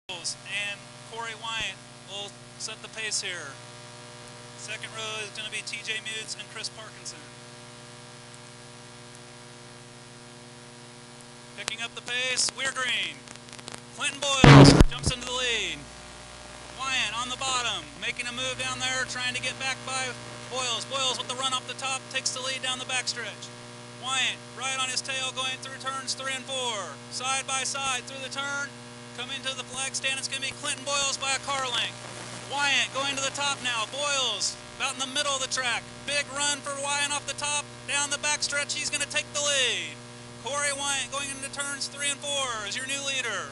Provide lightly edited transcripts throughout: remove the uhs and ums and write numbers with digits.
And Corey Wyatt will set the pace here. Second row is going to be TJ Mutes and Chris Parkinson. Picking up the pace, we're green. Clinton Boyles jumps into the lead. Wyatt on the bottom, making a move down there, trying to get back by Boyles. Boyles with the run off the top, takes the lead down the backstretch. Wyatt right on his tail going through turns 3 and 4. Side by side through the turn. Coming to the flag stand, it's going to be Clinton Boyles by a car length. Wyatt going to the top now. Boyles about in the middle of the track. Big run for Wyatt off the top. Down the backstretch, he's going to take the lead. Corey Wyatt going into turns 3 and 4 is your new leader.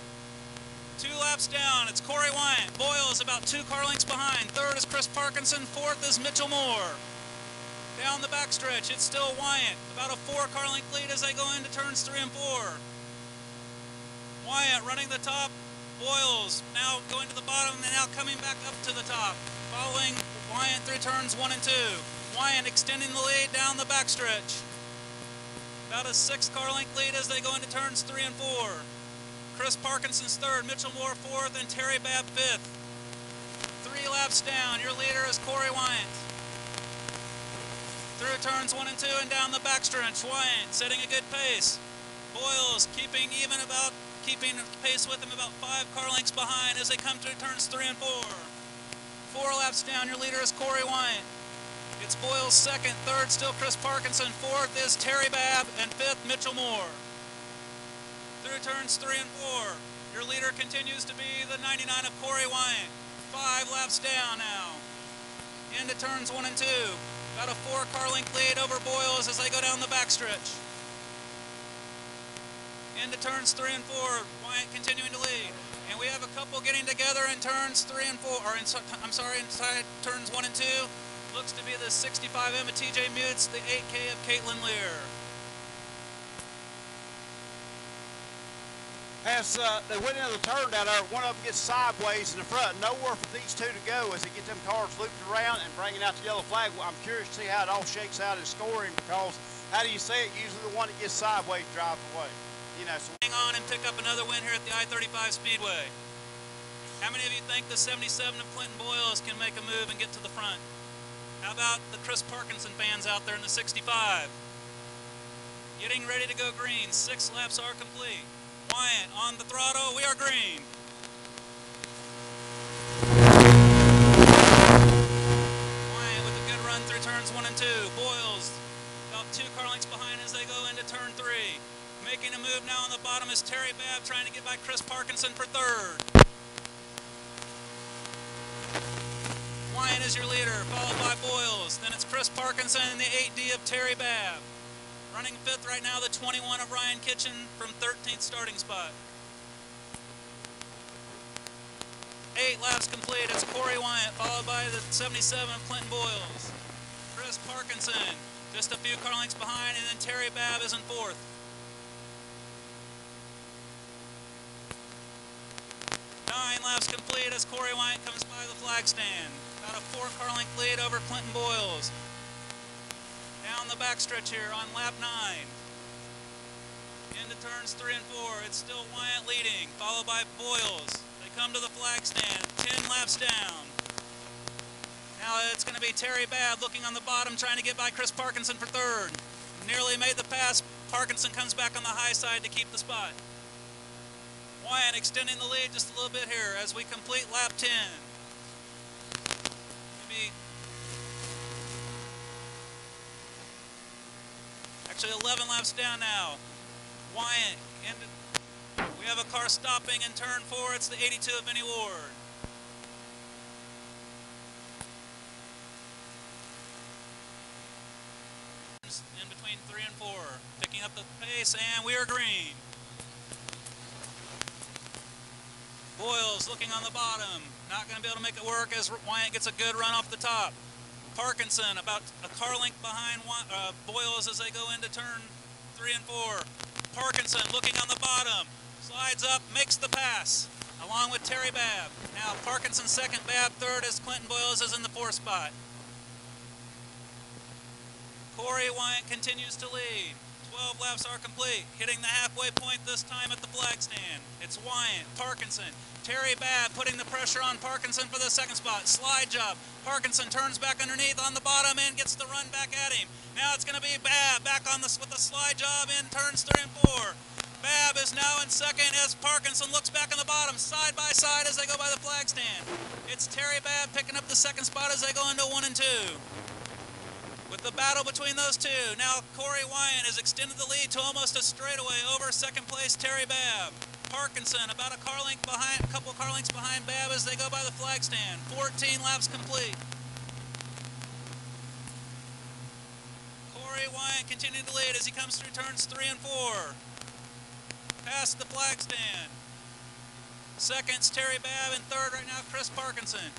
2 laps down, it's Corey Wyatt. Boyles about 2 car lengths behind. Third is Chris Parkinson. Fourth is Mitchell Moore. Down the backstretch, it's still Wyatt. About a 4 car length lead as they go into turns 3 and 4. Wyatt running the top. Boyles now going to the bottom and now coming back up to the top. Following Wyatt through turns 1 and 2. Wyatt extending the lead down the backstretch. About a 6 car length lead as they go into turns 3 and 4. Chris Parkinson's third, Mitchell Moore fourth, and Terry Babb fifth. 3 laps down, your leader is Corey Wyatt. Through turns 1 and 2 and down the backstretch, Wyatt setting a good pace. Boyles keeping pace with him about 5 car lengths behind as they come through turns 3 and 4. 4 laps down, your leader is Corey Wyatt. It's Boyles second, third still Chris Parkinson, fourth is Terry Babb, and fifth Mitchell Moore. Through turns 3 and 4, your leader continues to be the 99 of Corey Wyatt. 5 laps down now. Into turns 1 and 2. About a 4 car length lead over Boyles as they go down the backstretch. Into turns 3 and 4, Wyatt continuing to lead. And we have a couple getting together in turns 3 and 4, or inside turns 1 and 2. Looks to be the 65M of TJ Mutes, the 8K of Caitlin Lear. As they went into the turn down there, one of them gets sideways in the front. Nowhere for these two to go as they get them cars looped around and bringing out the yellow flag. Well, I'm curious to see how it all shakes out in scoring because, how do you say it, usually the one that gets sideways drives away. You know, so hang on and pick up another win here at the I-35 Speedway. How many of you think the 77 of Clinton Boyles can make a move and get to the front? How about the Chris Parkinson fans out there in the 65? Getting ready to go green. 6 laps are complete. Wyatt on the throttle, we are green. Wyatt with a good run through turns 1 and 2. Boyles about 2 car lengths behind as they go into turn 3. Making a move now on the bottom is Terry Babb trying to get by Chris Parkinson for third. Wyatt is your leader, followed by Boyles. Then it's Chris Parkinson and the 8D of Terry Babb. Running 5th right now, the 21 of Ryan Kitchen from 13th starting spot. 8 laps complete, it's Corey Wyatt, followed by the 77 of Clinton Boyles. Chris Parkinson, just a few car lengths behind, and then Terry Babb is in 4th. 9 laps complete as Corey Wyatt comes by the flag stand. About a 4 car length lead over Clinton Boyles. Down the backstretch here on lap 9. Into turns 3 and 4. It's still Wyatt leading, followed by Boyles. They come to the flag stand, 10 laps down. Now it's going to be Terry Babb looking on the bottom, trying to get by Chris Parkinson for third. Nearly made the pass. Parkinson comes back on the high side to keep the spot. Wyatt extending the lead just a little bit here as we complete lap 10. Actually 11 laps down now. Wyatt, we have a car stopping in turn 4. It's the 82 of Vinnie Ward. In between 3 and 4. Picking up the pace, and we are green. Boyles looking on the bottom. Not going to be able to make it work as Wyatt gets a good run off the top. Parkinson about a car length behind Boyles as they go into turn 3 and 4. Parkinson looking on the bottom. Slides up, makes the pass, along with Terry Babb. Now Parkinson second, Babb third as Clinton Boyles is in the 4th spot. Corey Wyatt continues to lead. 12 laps are complete. Hitting the halfway point this time at the flag stand. It's Wyant, Parkinson, Terry Babb putting the pressure on Parkinson for the second spot. Slide job. Parkinson turns back underneath on the bottom and gets the run back at him. Now it's going to be Babb back on this with the slide job in turns 3 and 4. Babb is now in second as Parkinson looks back on the bottom, side by side as they go by the flag stand. It's Terry Babb picking up the second spot as they go into 1 and 2. With the battle between those two, now Corey Wyant has extended the lead to almost a straightaway over second place Terry Babb. Parkinson about a couple car lengths behind Babb as they go by the flag stand. 14 laps complete. Corey Wyant continuing to lead as he comes through turns 3 and 4. Past the flag stand. Second's Terry Babb, and third right now Chris Parkinson.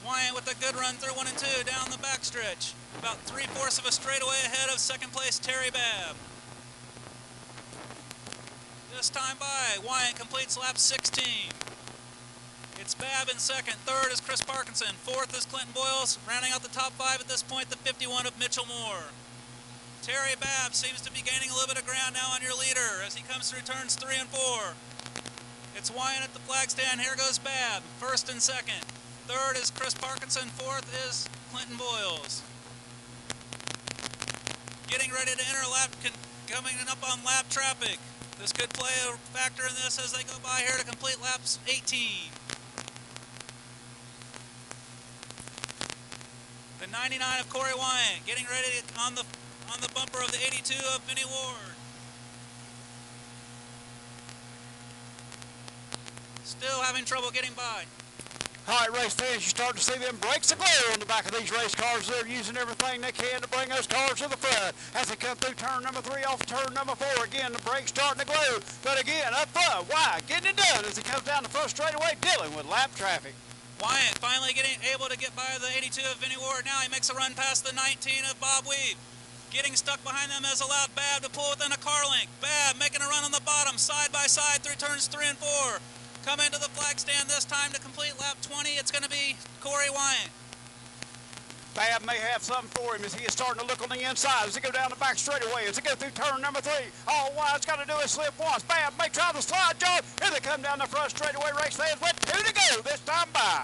Wyant with a good run through 1 and 2 down the backstretch. About 3/4 of a straightaway ahead of second place Terry Babb. This time by, Wyant completes lap 16. It's Babb in second. Third is Chris Parkinson. Fourth is Clinton Boyles. Rounding out the top 5 at this point, the 51 of Mitchell Moore. Terry Babb seems to be gaining a little bit of ground now on your leader as he comes through turns 3 and 4. It's Wyant at the flag stand. Here goes Babb, first and second. Third is Chris Parkinson. Fourth is Clinton Boyles. Getting ready to enter lap, coming up on lap traffic. This could play a factor in this as they go by here to complete laps 18. The 99 of Corey Wyant getting ready on the bumper of the 82 of Vinnie Ward. Still having trouble getting by. All right, race fans, you start to see them brakes of glare on the back of these race cars. They're using everything they can to bring those cars to the front. As they come through turn number 3 off turn number 4, again, the brakes starting to glow. But again, up front, Wyant getting it done as he comes down the front straightaway, dealing with lap traffic. Wyant finally able to get by the 82 of Vinnie Ward. Now he makes a run past the 19 of Bob Weave. Getting stuck behind them has allowed Babb to pull within a car length. Babb making a run on the bottom, side by side through turns 3 and 4. Come into the flag stand this time to complete lap 20. It's going to be Corey Wyant. Babb may have something for him as he is starting to look on the inside as they go down the back straightaway. As they go through turn number 3, all Wyant's got to do is slip once. Babb may try the slide job. Here they come down the front straightaway. Race fans with 2 to go this time by.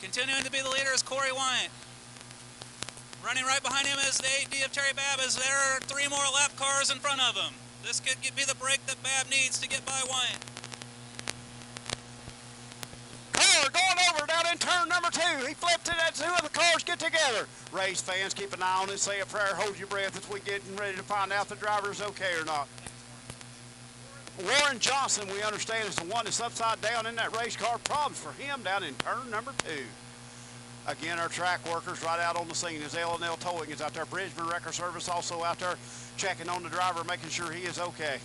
Continuing to be the leader is Corey Wyant. Running right behind him is the 8D of Terry Babb as there are 3 more lap cars in front of him. This could be the break that Babb needs to get by Wyant. Car going over down in turn number 2. He flipped it as 2 of the cars get together. Race fans, keep an eye on it. Say a prayer, hold your breath as we getting ready to find out if the driver is okay or not. Warren Johnson, we understand, is the one that's upside down in that race car. Problems for him down in turn number 2. Again, our track workers right out on the scene as L&L Towing is out there. Bridgman Wrecker Service also out there checking on the driver, making sure he is okay.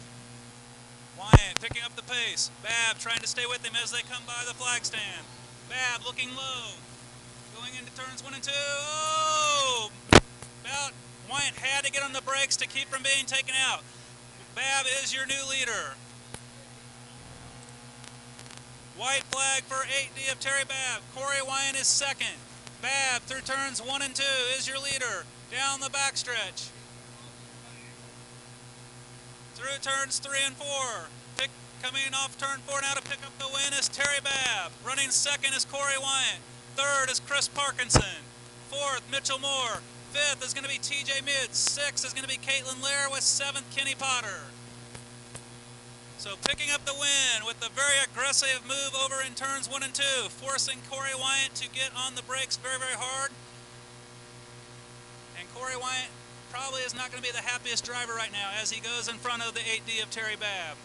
Wyant picking up the pace. Babb trying to stay with him as they come by the flag stand. Babb looking low. Going into turns 1 and 2. Oh! Wyant had to get on the brakes to keep from being taken out. Babb is your new leader. White flag for 8D of Terry Babb. Corey Wyant is second. Babb through turns 1 and 2 is your leader. Down the backstretch. Through turns 3 and 4. Coming off turn 4 now to pick up the win is Terry Babb. Running second is Corey Wyant. Third is Chris Parkinson. Fourth, Mitchell Moore. Fifth is going to be TJ Mids. Sixth is going to be Caitlin Lair with 7th, Kenny Potter. So picking up the win with a very aggressive move over in turns 1 and 2, forcing Corey Wyant to get on the brakes very, very hard. And Corey Wyant probably is not going to be the happiest driver right now as he goes in front of the 8D of Terry Babb.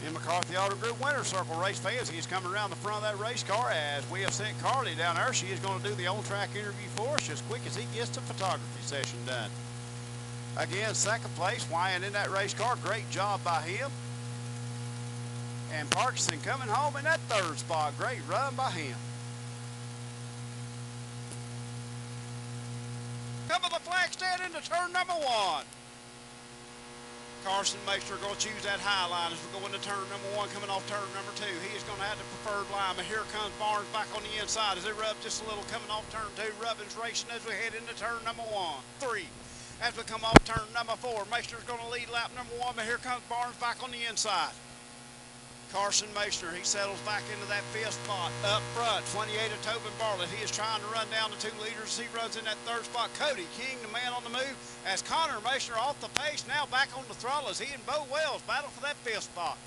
In McCarthy Auto Group Winter Circle race fans, he's coming around the front of that race car as we have sent Carly down there. She is going to do the on-track interview for us as quick as he gets the photography session done. Again, second place, Wyant in that race car. Great job by him. And Parkinson coming home in that third spot. Great run by him. Come to the flag stand into turn number 1. Carson Maester going to choose that high line as we go into turn number 1, coming off turn number 2. He is going to have the preferred line, but here comes Barnes back on the inside as they rub just a little coming off turn 2. Rubbin's racing as we head into turn number 3. As we come off turn number 4, Maester's going to lead lap number 1, but here comes Barnes back on the inside. Carson Maester, he settles back into that 5th spot. Up front, 28 of Tobin Bartlett. He is trying to run down the 2 leaders. He runs in that 3rd spot. Cody King, the man on the move, as Connor Maester off the pace, now back on the throttle as he and Bo Wells battle for that 5th spot.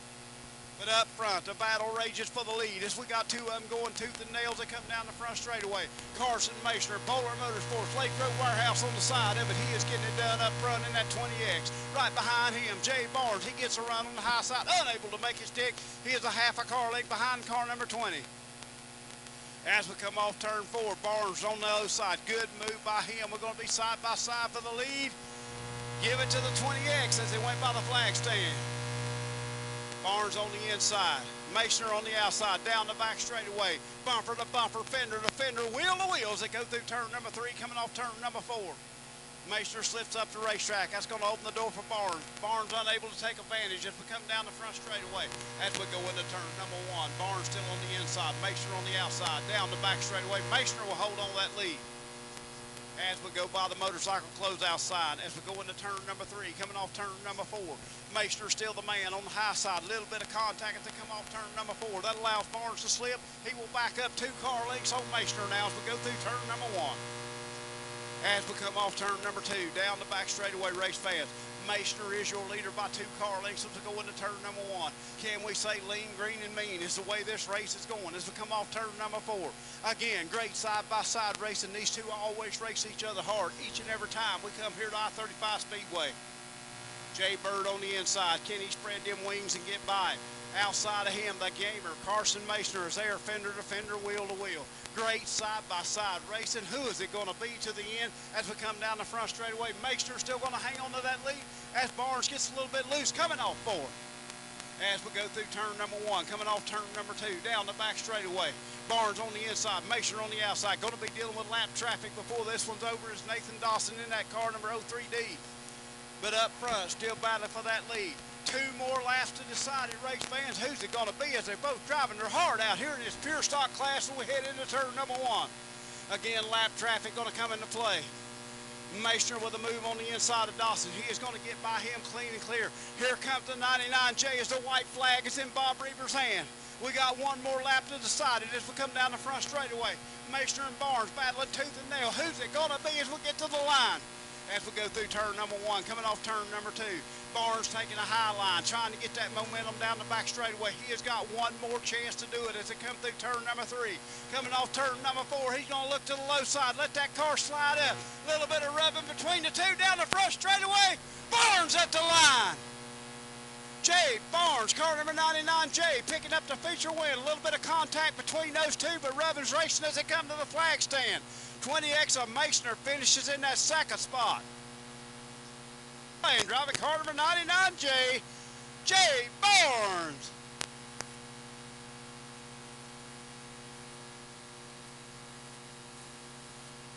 But up front, the battle rages for the lead as we got 2 of them going tooth and nails. They come down the front straightaway. Carson Maester, Polar Motorsports, Lake Road Warehouse on the side of it. He is getting it done up front in that 20X. Right behind him, Jay Barnes. He gets a run on the high side, unable to make his stick. He is a half a car length behind car number 20. As we come off turn 4, Barnes on the other side. Good move by him. We're going to be side by side for the lead. Give it to the 20X as they went by the flag stand. Barnes on the inside, Maester on the outside, down the back straightaway, bumper to bumper, fender to fender, wheel to wheel as they go through turn number 3, coming off turn number 4. Maester slips up the racetrack. That's going to open the door for Barnes. Barnes unable to take advantage as we come down the front straightaway. As we go into turn number 1, Barnes still on the inside, Maester on the outside, down the back straightaway. Maester will hold on that lead. As we go by the motorcycle closeout sign, as we go into turn number 3, coming off turn number 4. Maester still the man on the high side. A little bit of contact as they come off turn number 4. That allows Barnes to slip. He will back up 2 car lengths on Maester now as we go through turn number 1. As we come off turn number 2, down the back straightaway, race fans. Maester is your leader by 2 car lengths as we go into turn number 1. Can we say lean, green, and mean is the way this race is going as we come off turn number 4. Again, great side-by-side racing. These two always race each other hard each and every time we come here to I-35 Speedway. Jay Bird on the inside. Can he spread them wings and get by? Outside of him, the gamer, Carson Maester, is there, fender to fender, wheel to wheel. Great side-by-side racing. Who is it going to be to the end as we come down the front straightaway? Maester still going to hang on to that lead as Barnes gets a little bit loose, coming off 4. As we go through turn number 1, coming off turn number 2, down the back straightaway. Barnes on the inside, Maester on the outside. Going to be dealing with lap traffic before this one's over is Nathan Dawson in that car number 03D. But up front, still battling for that lead. 2 more laps to decide it, race fans. Who's it going to be as they're both driving their heart out here in this pure stock class when we head into turn number 1. Again, lap traffic going to come into play. Maester with a move on the inside of Dawson. He is going to get by him clean and clear. Here comes the 99J as the white flag is in Bob Reaver's hand. We got 1 more lap to decide it as we come down the front straightaway. Maester and Barnes battling tooth and nail. Who's it going to be as we get to the line? As we go through turn number 1, coming off turn number 2. Barnes taking a high line, trying to get that momentum down the back straightaway. He has got 1 more chance to do it as they come through turn number 3. Coming off turn number 4, he's going to look to the low side, let that car slide up. A little bit of rubbing between the 2 down the front straightaway. Barnes at the line. Jay Barnes, car number 99J, picking up the feature win. A little bit of contact between those 2, but Rubbin's racing as they come to the flag stand. 20X of Maester finishes in that 2nd spot. Driving car number 99J, Jay Barnes.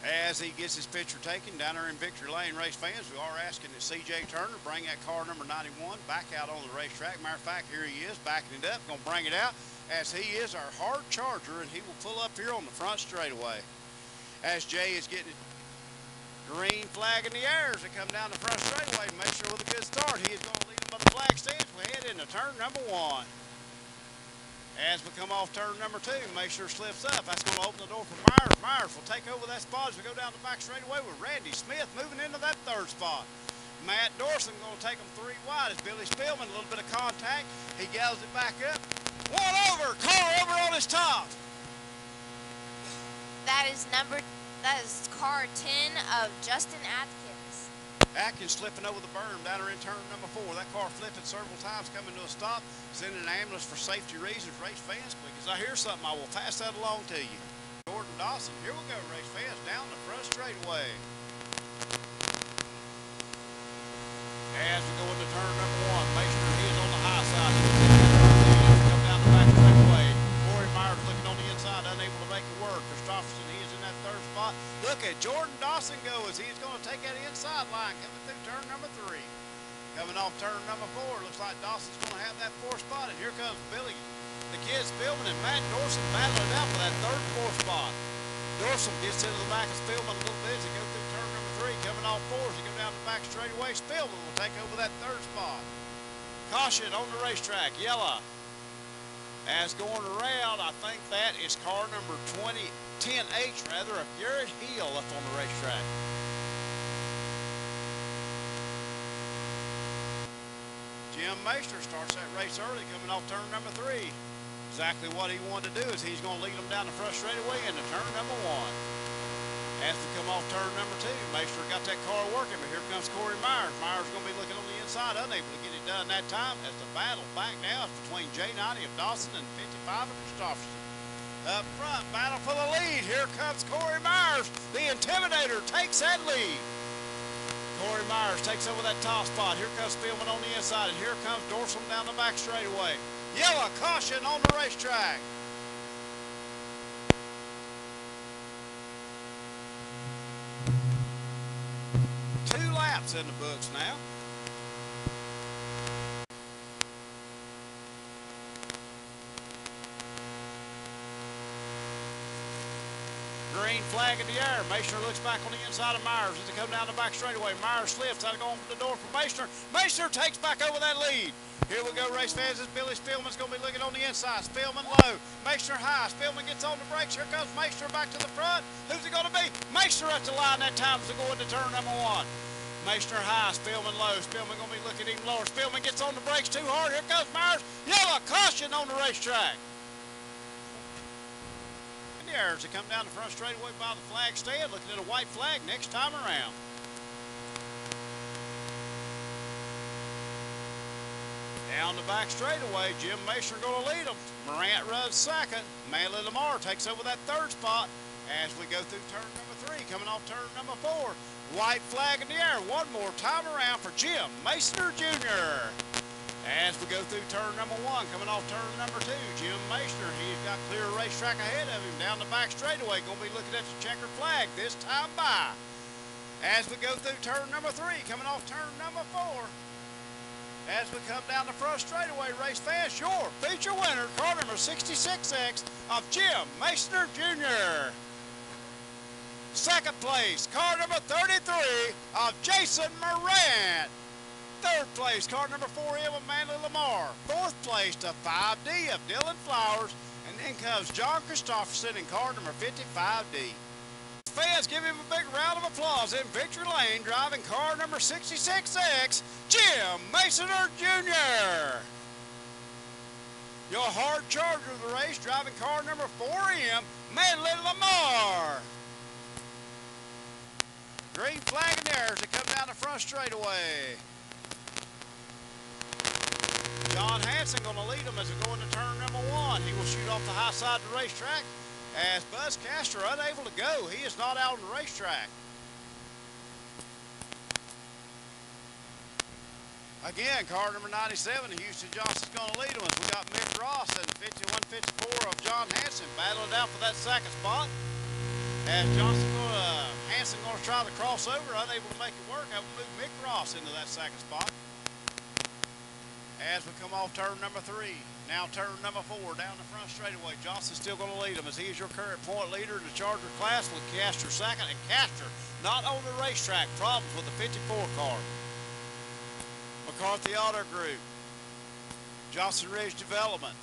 As he gets his picture taken down there in Victory Lane, race fans, we are asking that CJ Turner bring that car number 91 back out on the racetrack. Matter of fact, here he is, backing it up, going to bring it out as he is our hard charger, and he will pull up here on the front straightaway. As Jay is getting it. Green flag in the air as they come down the front straightaway. Make sure with a good start. He is going to lead them by the flag stands. We head into turn number 1. As we come off turn number 2, make sure slips up. That's going to open the door for Myers. Myers will take over that spot as we go down the back straightaway with Randy Smith moving into that 3rd spot. Matt Dorson going to take them 3 wide as Billy Spillman, a little bit of contact. He gathers it back up. 1 over, car over on his top. That is car 10 of Justin Atkins. Atkins slipping over the berm down there in turn number 4. That car flipping several times, coming to a stop, sending an ambulance for safety reasons. Race fans, quick as I hear something, I will pass that along to you. Jordan Dawson, here we go, race fans, down the front straightaway. As we go into turn number 1, make sure he is on the high side. Come down the back straightaway. Corey Myers looking on the inside, unable to make it work. Christopherson, he is in that 3rd spot. Look at Jordan Dawson go as he's going to take that inside line coming through turn number 3. Coming off turn number 4, looks like Dawson's going to have that 4th spot. And here comes Billy. The kids filming, and Matt Dorson battling it out for that 3rd and 4th spot. Dorson gets into the back of Spillman a little bit as they go through turn number 3. Coming off 4 as they go down the back straightaway. Spillman will take over that 3rd spot. Caution on the racetrack, yellow. As going around, I think that is car number 10H rather, of Garrett Hill up on the racetrack. Jim Meister starts that race early, coming off turn number 3. Exactly what he wanted to do is he's going to lead them down the front straightaway into turn number 1. As we come off turn number 2, Meister got that car working, but here comes Corey Myers. Myers going to be looking on the inside, unable to get it done that time, as the battle back now is between J90 of Dawson and 55 of Christopherson. Up front, battle for the lead. Here comes Corey Myers. The Intimidator takes that lead. Corey Myers takes over that top spot. Here comes Spillman on the inside, and here comes Dorson down the back straightaway. Yellow caution on the racetrack. Two laps in the books now. Green flag in the air. Meister looks back on the inside of Myers as they come down the back straightaway. Myers slips out of going to the door for Meister. Meister takes back over that lead. Here we go, race fans. As Billy Spillman's going to be looking on the inside. Spillman low. Meister high. Spillman gets on the brakes. Here comes Meister back to the front. Who's it going to be? Meister at the line that time as they go into turn number 1. Meister high. Spillman low. Spillman going to be looking even lower. Spillman gets on the brakes too hard. Here comes Myers. Yellow caution on the racetrack. As they come down the front straightaway by the flag stand, looking at a white flag next time around. Down the back straightaway, Jim Meister going to lead them. Morant runs second. Manley Lamar takes over that 3rd spot as we go through turn number 3, coming off turn number 4. White flag in the air. One more time around for Jim Meister Jr. As we go through turn number 1, coming off turn number 2, Jim Meister, he's got clear racetrack ahead of him down the back straightaway. Going to be looking at the checkered flag this time by. As we go through turn number 3, coming off turn number 4. As we come down the front straightaway, race fans, your feature winner, car number 66X of Jim Meister Jr. Second place, car number 33 of Jason Morant. 3rd place, car number 4M of Manley Lamar. 4th place to 5D of Dylan Flowers. And then comes John Christopherson in car number 55D. Fans, give him a big round of applause in victory lane, driving car number 66X, Jim Meister Jr. Your hard charger of the race, driving car number 4M, Manley Lamar. Green flag in the air as they come down the front straightaway. John Hanson going to lead them as they go into turn number 1. He will shoot off the high side of the racetrack as Buzz Castor unable to go. He is not out on the racetrack. Again, car number 97, Houston Johnson's going to lead them as we got Mick Ross and 51-54 of John Hanson battling out for that 2nd spot. As Hanson going to try to cross over, unable to make it work. I will move Mick Ross into that 2nd spot. As we come off turn number 3, now turn number 4, down the front straightaway. Johnson's still going to lead them as he is your current point leader in the Charger class with Castor 2nd, and Castor not on the racetrack. Problems with the 54 car. McCarthy Auto Group, Johnson Ridge Development,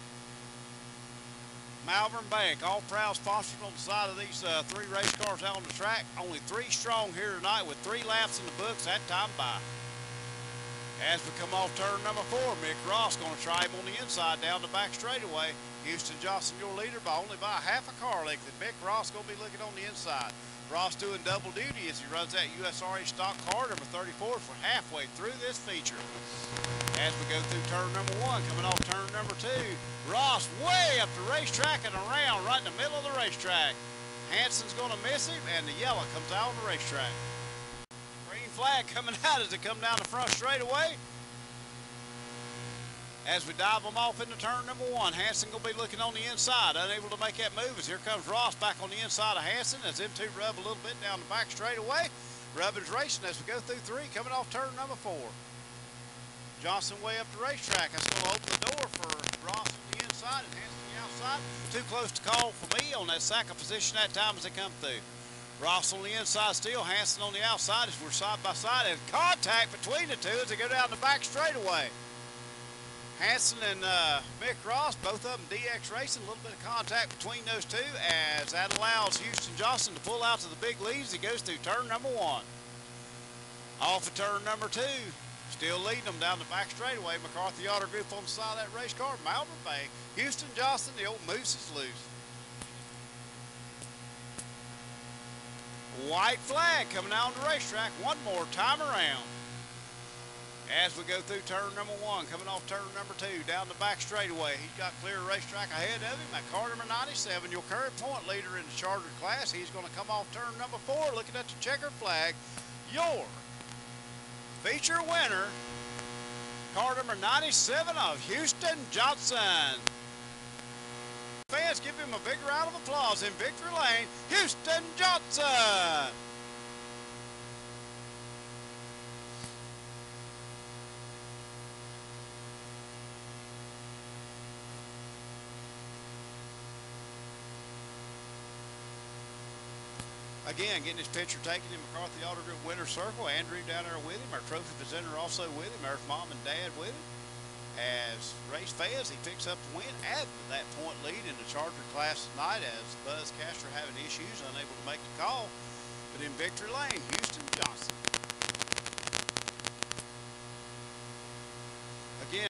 Malvern Bank, all proud sponsors on the side of these 3 race cars out on the track. Only 3 strong here tonight with 3 laps in the books that time by. As we come off turn number 4, Mick Ross going to try him on the inside down the back straightaway. Houston Johnson, your leader, by only by half a car length. And Mick Ross going to be looking on the inside. Ross doing double duty as he runs that USRA stock car number 34 for halfway through this feature. As we go through turn number 1, coming off turn number 2, Ross way up the racetrack and around right in the middle of the racetrack. Hanson's going to miss him, and the yellow comes out on the racetrack. Flag coming out as they come down the front straightaway. As we dive them off into turn number 1, Hanson going to be looking on the inside, unable to make that move as here comes Ross back on the inside of Hanson as them two rub a little bit down the back straightaway. Rubbin's racing as we go through 3, coming off turn number 4. Johnson way up the racetrack. That's going to open the door for Ross on the inside and Hanson on the outside. Too close to call for me on that second position that time as they come through. Ross on the inside still, Hanson on the outside as we're side by side, and contact between the two as they go down the back straightaway. Hanson and Mick Ross, both of them DX Racing, a little bit of contact between those two as that allows Houston Johnson to pull out to the big lead as he goes through turn number 1. Off of turn number 2, still leading them down the back straightaway. McCarthy Auto Group on the side of that race car, Malvern Bay. Houston Johnson, the old moose is loose. White flag coming out on the racetrack one more time around. As we go through turn number 1, coming off turn number 2, down the back straightaway. He's got clear racetrack ahead of him. At car number 97, your current point leader in the Charger class. He's going to come off turn number 4, looking at the checkered flag. Your feature winner, car number 97 of Houston Johnson. Fans, give him a big round of applause in victory lane, Houston Johnson. Again, getting his picture taken in McCarthy Auto Group winner's circle. Andrew down there with him. Our trophy presenter also with him. There's mom and dad with him. As race fans, he picks up the win, adding to that point lead in the Charger class tonight as Buzz Castro having issues, unable to make the call. But in victory lane, Houston Johnson.